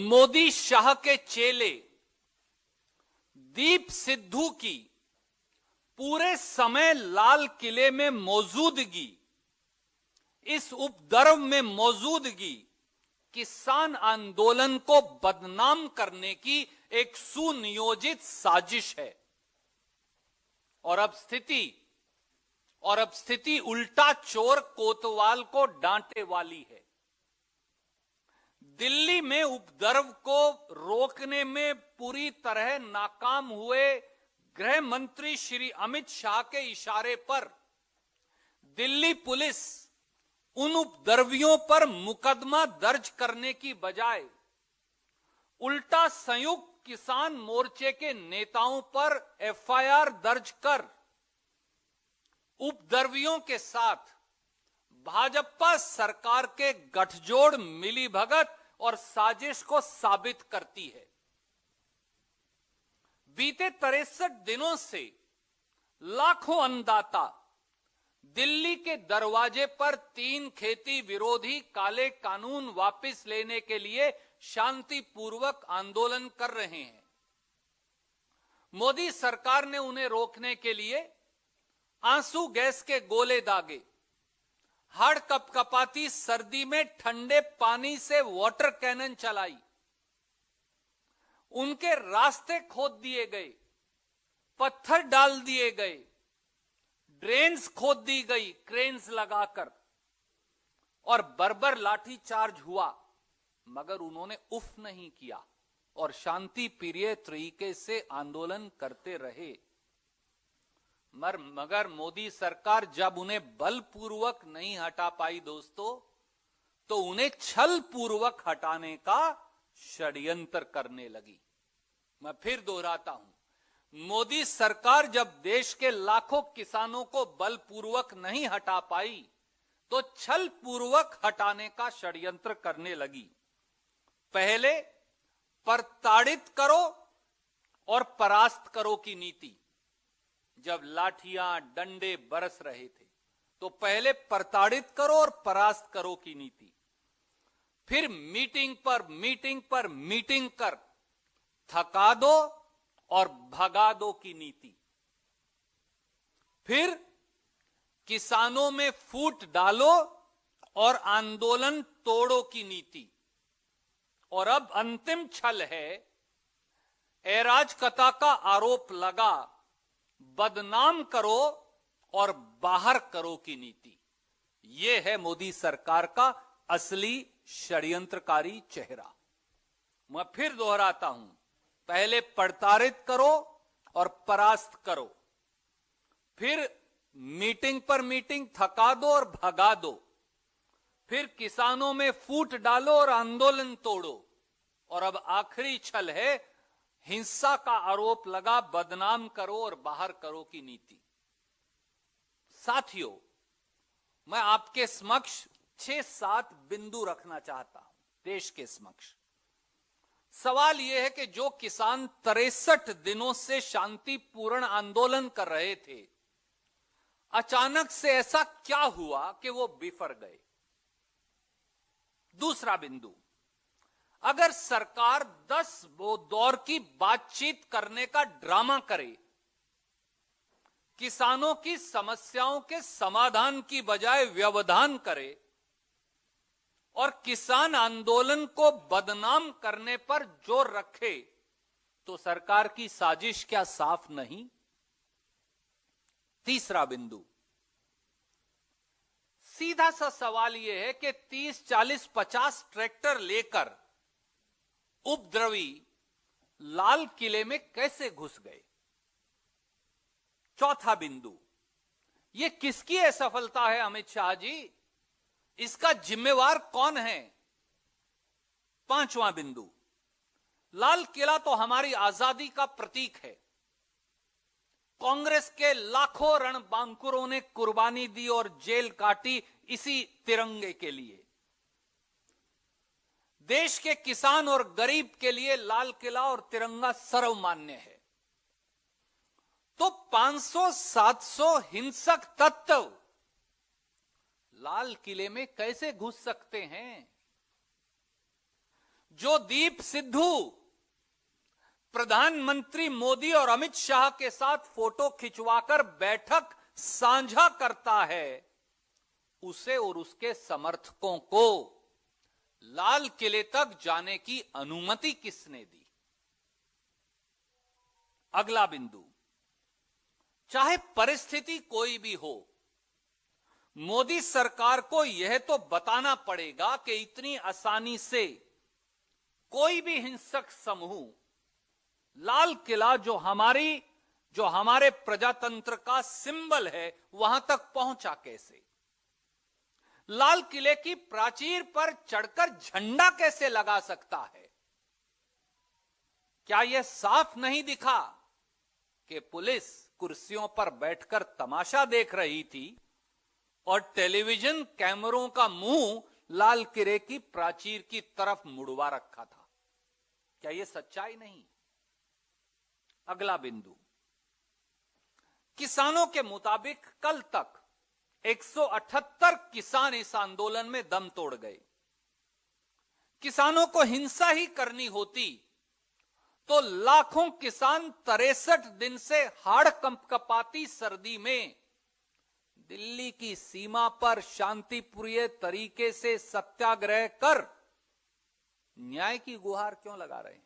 मोदी शाह के चेले दीप सिद्धू की पूरे समय लाल किले में मौजूदगी, इस उपद्रव में मौजूदगी किसान आंदोलन को बदनाम करने की एक सुनियोजित साजिश है। और अब स्थिति उल्टा चोर कोतवाल को डांटे वाली है। दिल्ली में उपद्रव को रोकने में पूरी तरह नाकाम हुए गृह मंत्री श्री अमित शाह के इशारे पर दिल्ली पुलिस उन उपद्रवियों पर मुकदमा दर्ज करने की बजाय उल्टा संयुक्त किसान मोर्चे के नेताओं पर एफआईआर दर्ज कर उपद्रवियों के साथ भाजपा सरकार के गठजोड़, मिलीभगत और साजिश को साबित करती है। बीते 63 दिनों से लाखों अन्नदाता दिल्ली के दरवाजे पर 3 खेती विरोधी काले कानून वापस लेने के लिए शांतिपूर्वक आंदोलन कर रहे हैं। मोदी सरकार ने उन्हें रोकने के लिए आंसू गैस के गोले दागे, हड़ कपकपाती सर्दी में ठंडे पानी से वाटर कैनन चलाई, उनके रास्ते खोद दिए गए, पत्थर डाल दिए गए, ड्रेन्स खोद दी गई क्रेन्स लगाकर, और बर्बर लाठी चार्ज हुआ, मगर उन्होंने उफ नहीं किया और शांति प्रिय तरीके से आंदोलन करते रहे। मगर मोदी सरकार जब उन्हें बलपूर्वक नहीं हटा पाई दोस्तों, तो उन्हें छल पूर्वक हटाने का षड्यंत्र करने लगी। मैं फिर दोहराता हूं, मोदी सरकार जब देश के लाखों किसानों को बलपूर्वक नहीं हटा पाई, तो छल पूर्वक हटाने का षड्यंत्र करने लगी। पहले प्रताड़ित करो और परास्त करो की नीति। जब लाठियां डंडे बरस रहे थे, तो पहले प्रताड़ित करो और परास्त करो की नीति। फिर मीटिंग पर मीटिंग कर थका दो और भगा दो की नीति। फिर किसानों में फूट डालो और आंदोलन तोड़ो की नीति। और अब अंतिम छल है, अराजकता का आरोप लगा, बदनाम करो और बाहर करो की नीति। यह है मोदी सरकार का असली षड्यंत्रकारी चेहरा। मैं फिर दोहराता हूं, पहले प्रताड़ित करो और परास्त करो, फिर मीटिंग पर मीटिंग थका दो और भगा दो, फिर किसानों में फूट डालो और आंदोलन तोड़ो, और अब आखिरी छल है, हिंसा का आरोप लगा, बदनाम करो और बाहर करो की नीति। साथियों, मैं आपके समक्ष 6-7 बिंदु रखना चाहता हूं देश के समक्ष। सवाल यह है कि जो किसान 63 दिनों से शांतिपूर्ण आंदोलन कर रहे थे, अचानक से ऐसा क्या हुआ कि वो बिफर गए। दूसरा बिंदु, अगर सरकार 10 दौर की बातचीत करने का ड्रामा करे, किसानों की समस्याओं के समाधान की बजाय व्यवधान करे और किसान आंदोलन को बदनाम करने पर जोर रखे, तो सरकार की साजिश क्या साफ नहीं। तीसरा बिंदु, सीधा सा सवाल यह है कि 30, 40, 50 ट्रैक्टर लेकर उपद्रवी लाल किले में कैसे घुस गए। चौथा बिंदु, यह किसकी असफलता है अमित शाह जी, इसका जिम्मेवार कौन है। पांचवां बिंदु, लाल किला तो हमारी आजादी का प्रतीक है। कांग्रेस के लाखों रणबांकुरों ने कुर्बानी दी और जेल काटी इसी तिरंगे के लिए। देश के किसान और गरीब के लिए लाल किला और तिरंगा सर्वमान्य है। तो 500-700 हिंसक तत्व लाल किले में कैसे घुस सकते हैं। जो दीप सिद्धू प्रधानमंत्री मोदी और अमित शाह के साथ फोटो खिंचवाकर बैठक साझा करता है, उसे और उसके समर्थकों को लाल किले तक जाने की अनुमति किसने दी? अगला बिंदु, चाहे परिस्थिति कोई भी हो, मोदी सरकार को यह तो बताना पड़ेगा कि इतनी आसानी से कोई भी हिंसक समूह लाल किला जो हमारे प्रजातंत्र का सिंबल है, वहां तक पहुंचा कैसे? लाल किले की प्राचीर पर चढ़कर झंडा कैसे लगा सकता है? क्या यह साफ नहीं दिखा कि पुलिस कुर्सियों पर बैठकर तमाशा देख रही थी और टेलीविजन कैमरों का मुंह लाल किले की प्राचीर की तरफ मुड़वा रखा था? क्या यह सच्चाई नहीं? अगला बिंदु, किसानों के मुताबिक कल तक 178 किसान इस आंदोलन में दम तोड़ गए। किसानों को हिंसा ही करनी होती तो लाखों किसान 63 दिन से हाड़ कंपकपाती सर्दी में दिल्ली की सीमा पर शांतिप्रिय तरीके से सत्याग्रह कर न्याय की गुहार क्यों लगा रहे हैं?